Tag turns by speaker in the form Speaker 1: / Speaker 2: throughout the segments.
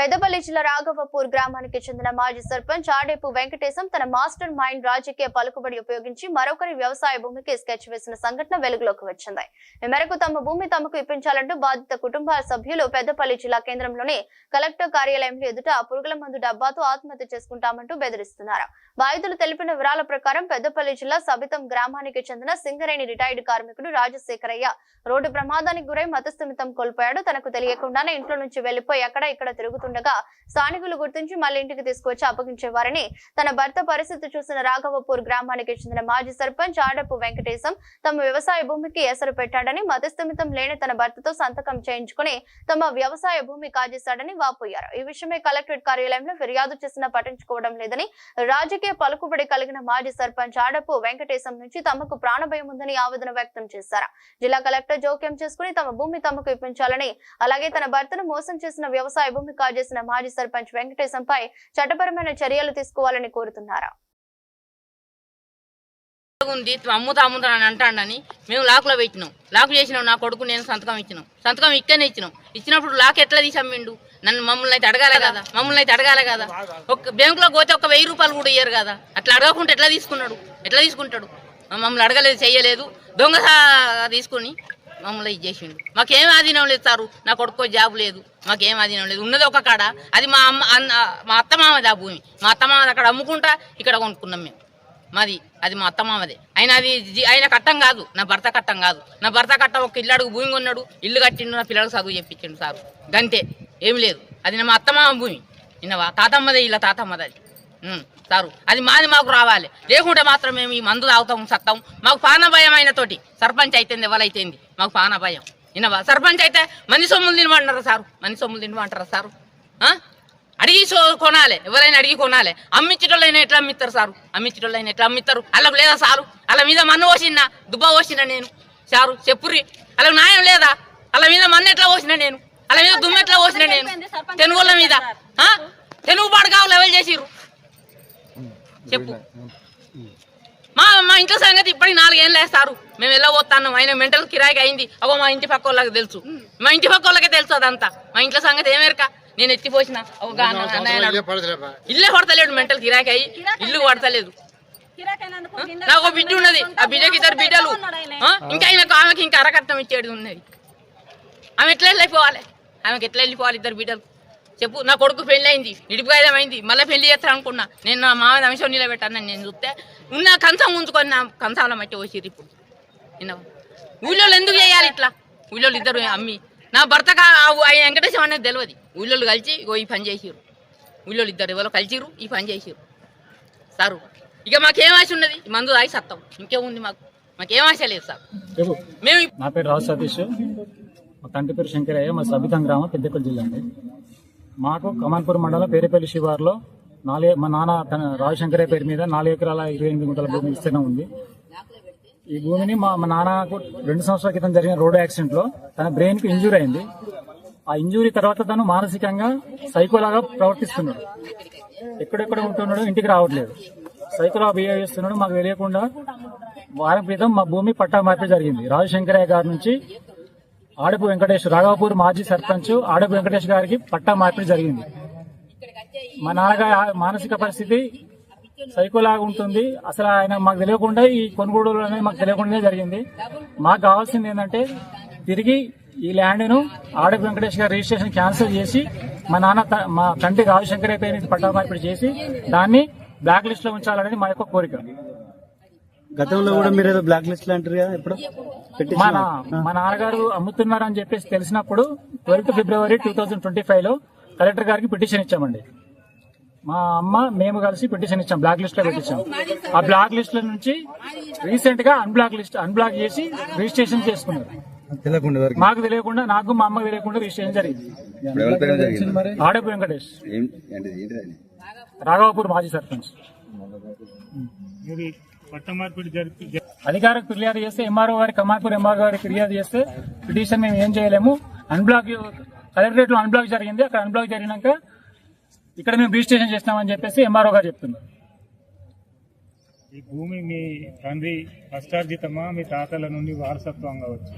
Speaker 1: పెద్దపల్లి జిల్లా రాఘవపూర్ గ్రామానికి చెందిన మాజీ సర్పంచ్ ఆడేపు వెంకటేశం తన మాస్టర్ మైండ్ రాజకీయ పలుకుబడి ఉపయోగించి మరొకరి వ్యవసాయ భూమికి స్కెచ్ వేసిన సంఘటన వెలుగులోకి వచ్చింది. ఈ మేరకు తమ భూమి తమకు ఇప్పించాలంటూ బాధిత కుటుంబాల సభ్యులు పెద్దపల్లి జిల్లా కేంద్రంలోని కలెక్టర్ కార్యాలయంలో ఎదుట పురుగుల మందు డబ్బాతో ఆత్మహత్య చేసుకుంటామంటూ బెదిరిస్తున్నారు. బాధితులు తెలిపిన వివరాల ప్రకారం పెద్దపల్లి జిల్లా సబితం గ్రామానికి చెందిన సింగరేణి రిటైర్డ్ కార్మికుడు రాజశేఖరయ్య రోడ్డు ప్రమాదానికి గురై మతస్థిమితం కోల్పోయాడు. తనకు తెలియకుండానే ఇంట్లో నుంచి వెళ్లిపోయి అక్కడ ఇక్కడ తిరుగుతుండగా స్థానికులు గుర్తించి మళ్లీ ఇంటికి తీసుకువచ్చి అప్పగించేవారని తన భర్త పరిస్థితి చూసిన రాఘవపూర్ గ్రామానికి చెందిన మాజీ సర్పంచ్ ఆడపు వెంకటేశం తమ వ్యవసాయ భూమికి ఎసరు పెట్టాడని, మతస్థిమితం లేని తన భర్తతో సంతకం చేయించుకుని తమ వ్యవసాయ భూమి కాజేశాడని వాపోయారు. ఈ విషయమై కలెక్టరేట్ కార్యాలయంలో ఫిర్యాదు చేసినా పట్టించుకోవడం లేదని, రాజకీయ పలుకుబడి కలిగిన మాజీ సర్పంచ్ ఆడపు వెంకటేశం నుంచి తమకు ప్రాణభయం ఉందని ఆవేదన వ్యక్తం చేశారు. జిల్లా కలెక్టర్ జోక్యం చేసుకుని తమ భూమి తమకు ఇప్పించాలని, అలాగే తన భర్తను మోసం చేసిన వ్యవసాయ భూమి కాజేసిన మాజీ సర్పంచ్ వెంకటేశంపై చట్టపరమైన చర్యలు తీసుకోవాలని కోరుతున్నారు.
Speaker 2: అమ్ముతా అని అంటాడని మేము లాకులో పెట్టినాం. లాకు చేసినాం. నా కొడుకు నేను సంతకం ఇచ్చినాం. సంతకం ఇక్కడనే ఇచ్చినప్పుడు లాక్ ఎట్లా తీసమ్మిండు? మమ్మల్ని అయితే అడగాలి కదా. ఒక బ్యాంకులో పోతే ఒక 1000 రూపాయలు కూడా ఇయ్యరు కదా. అట్లా అడగకుంటే ఎట్లా తీసుకుంటాడు? మమ్మల్ని అడగలేదు, చెయ్యలేదు, దొంగ తీసుకుని మమ్మల్ని ఇది చేసిండు. మాకేం ఆధీనం లేదు సారు. నా కొడుకో జాబ్ లేదు, మాకేం ఆధీనం లేదు. ఉన్నది ఒక కాడ, అది మా అత్తమామది. ఆ భూమి మా అత్తమామది. అక్కడ అమ్ముకుంటా ఇక్కడ కొనుక్కున్నాం మేము. అది మా అత్తమామదే. ఆయన కట్టం కాదు, నా భర్త కట్టం కాదు. నా భర్త కట్టం ఒక ఇల్లు అడుగు భూమి కొన్నాడు, ఇల్లు కట్టిండు, నా పిల్లలకు చదువు చెప్పించిండు సారు. గంతే, ఏం లేదు. అది మా అత్తమామ భూమి. విన్నవా? తాతమ్మదే, ఇలా తాతమ్మది అది సారు. అది మాకు రావాలి. లేకుంటే మాత్రం మేము ఈ మందు తాగుతాం, సత్తాం. మాకు పాన భయం అయిన తోటి సర్పంచ్ అయితేంది, ఎవరైతేంది, మాకు పాన భయం. విన్నవా? సర్పంచ్ అయితే మంది సొమ్ములు తినమంటారా సారు? అడిగి కొనాలి, ఎవరైనా అడిగి కొనాలి. అమ్మించేటోళ్ళైనా ఎట్లా అమ్మిస్తారు సారు? అల్లకు లేదా సారు? అలా మీద మన్ను పోసినా, దుబ్బ పోసినా నేను సారు? చెప్పుర్రి, అలా న్యాయం లేదా? అలా మీద మన్ను ఎట్లా పోసినా నేను? అలా మీద దుమ్ము ఎట్లా పోసినా నేను? తెనుగోళ్ళ మీద తెనుగు పాడకావులు ఎవరు చేసిర్రు చెప్పు? మా ఇంట్లో సంగతి ఇప్పటికి 4 ఏళ్ళు వేస్తారు. మేము ఎలా పోతాను? ఆయన మెంటల్ కిరాయికి అయింది. అగో మా ఇంటి పక్క వాళ్ళకి తెలుసు, మా ఇంటి పక్క వాళ్ళకే తెలుసు అదంతా. మా ఇంట్లో సంగతి ఏమేరక నేను ఎత్తిపోసిన ఇల్లే పడతలేడు. మెంటల్ కిరాయికి అయ్యి ఇల్లు పడతలేదు. నాకు ఒక బిడ్డ ఉన్నది, ఆ బిడ్డకి 2 బిడ్డలు. ఇంకా ఆమెకి ఇంకా అరకట్నం ఇచ్చేది ఉన్నది. ఆమెకి ఎట్లా వెళ్ళిపోవాలి? 2 బిడ్డలు చెప్పు. నా కొడుకు పెళ్లి అయింది, నిడిపిగాయదం అయింది, మళ్ళీ పెళ్లి చేస్తాను అనుకున్నా. నేను నా మామది అంశం నిలబెట్టాను. నేను చూస్తే ఉన్న కంచం ఉంచుకొని నా కంచాల మట్టి పోసిర్రు. ఇప్పుడు ఊళ్ళోళ్ళు ఎందుకు చేయాలి ఇట్లా? ఊళ్ళోళ్ళు 2 అమ్మి నా భర్తకు ఆయన వెంకటేశం అనేది తెలియదు. ఊళ్ళోళ్ళు కలిసి ఈ పని చేసిర్రు. ఊళ్ళోళ్ళు 2 ఎవరో కలిసిర్రు, ఈ పని చేసిర్రు సారు. ఇక మాకేం ఆశ ఉన్నది? మందు తాగి సత్తాం, ఇంకేముంది? మాకేం ఆశ లేదు సార్. మేము
Speaker 3: నా పేరు రాజు సతీష్, మా తండ్రి పేరు శంకరయ్య, మా సబితం గ్రామం, పెద్దపల్లి జిల్లా అండి. మాకు కమాన్పూర్ మండలం పేరేపల్లి శివార్లో మా నాన్న తన రాజశంకరయ్య పేరు మీద 4 ఎకరాల 28 గుంటల భూమి విస్తీర్ణం ఉంది. ఈ భూమిని మా నాన్నకు 2 సంవత్సరాల క్రితం జరిగిన రోడ్డు యాక్సిడెంట్ లో తన బ్రెయిన్ కు ఇంజూరీ అయింది. ఆ ఇంజూరీ తర్వాత తను మానసికంగా సైకోలాగా ప్రవర్తిస్తున్నాడు. ఎక్కడెక్కడ ఉంటున్నాడు, ఇంటికి రావట్లేదు, సైకోలా బిహేవ్ చేస్తున్నాడు. మాకు తెలియకుండా వారం క్రితం మా భూమి పట్టా మార్పిడి జరిగింది. రాజశంకరయ్య గారి నుంచి ఆడపు వెంకటేష్, రాఘవపూర్ మాజీ సర్పంచ్ ఆడపు వెంకటేష్ గారికి పట్టా మార్పిడి జరిగింది. మా నాన్నగారి మానసిక పరిస్థితి సైకోలాగా ఉంటుంది. అసలు ఆయన మాకు తెలియకుండా ఈ కొనుగోలు అనేది మాకు తెలియకుండానే జరిగింది. మాకు కావాల్సింది ఏంటంటే తిరిగి ఈ ల్యాండ్ ను ఆడపు వెంకటేష్ గారి రిజిస్ట్రేషన్ క్యాన్సిల్ చేసి మా తండ్రి రాజశంకరయ్య పేరు నుంచి పట్టా మార్పిడి చేసి దాన్ని బ్లాక్ లిస్ట్ లో ఉంచాలనేది మా యొక్క కోరిక.
Speaker 4: గతంలో కూడా మీరు ఏదో బ్లాక్ లిస్ట్ లో అంటారు కదా, ఇప్పుడు
Speaker 3: మా నాన్నగారు అమ్ముతున్నారని చెప్పేసి తెలిసినప్పుడు 12 ఫిబ్రవరి 2025 లో కలెక్టర్ గారికి పిటిషన్ ఇచ్చామండి. మా అమ్మ మేము కలిసి పిటిషన్ ఇచ్చాం, బ్లాక్ లిస్ట్ లో పెట్టించాం. ఆ బ్లాక్ లిస్ట్ లో నుంచి రీసెంట్ గా అన్బ్లాక్ చేసి రిజిస్ట్రేషన్ చేసుకున్నారు. మాకు తెలియకుండా, నాకు మా అమ్మకు తెలియకుండా రిజిస్ట్రేషన్ జరిగింది. ఆడపు వెంకటేష్, రాఘవపూర్ మాజీ సర్పంచ్. అధికారికి ఫిర్యాదు చేస్తే ఎంఆర్ఓ గారి, కమాన్పూర్ ఎంఆర్ఓ గారికి ఫిర్యాదు చేస్తే పిటిషన్ మేము ఏం చేయలేము. కలెక్టరేట్ లో అన్బ్లాక్ జరిగింది. అక్కడ అన్బ్లాక్ జరిగినాక ఇక్కడ మేము రిజిస్ట్రేషన్ చేస్తామని చెప్పేసి ఎంఆర్ఓ గారు చెప్తున్నారు.
Speaker 5: ఈ భూమి మీ తండ్రి కష్టార్జితమా, మీ తాతల నుండి వారసత్వంగా వచ్చి?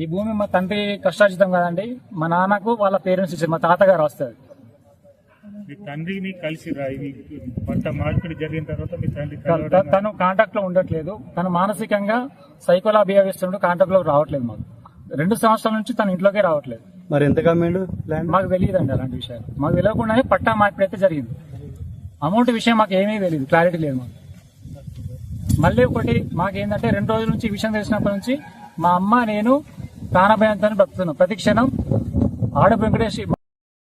Speaker 3: ఈ భూమి మా తండ్రి కష్టార్జితం కాదండి. మా నాన్నకు వాళ్ళ పేరెంట్స్ ఇచ్చారు, మా తాతగారు వస్తారు.
Speaker 5: మీ తండ్రిని కలిసిరా ఇది పట్ట మార్పిడి జరిగిన తర్వాత మీ తండ్రి కలవడం
Speaker 3: తను కాంటాక్ట్ లో ఉండట్లేదు. తను మానసికంగా సైకోలా బిహేవ్ చేస్తుండే కాంటాక్ట్ లోకి రావట్లేదు. మాకు 2 సంవత్సరాల నుంచి తన ఇంట్లోకే రావట్లేదు.
Speaker 4: మరి ఎంత కమ్మిండు ల్యాండ్?
Speaker 3: మాకు తెలియదండి అలాంటి విషయాలు. మాకు తెలియకుండానే పట్టా మార్పిడి అయితే జరిగింది. అమౌంట్ విషయం మాకు ఏమీ తెలియదు, క్లారిటీ లేదు మాకు. మళ్ళీ ఒకటి మాకేంటంటే 2 రోజుల నుంచి ఈ విషయం తెలిసినప్పటి నుంచి మా అమ్మ నేను ప్రాణభయంతో బ్రతుకుతున్నాం. ప్రతి క్షణం ఆడ వెంకటేష్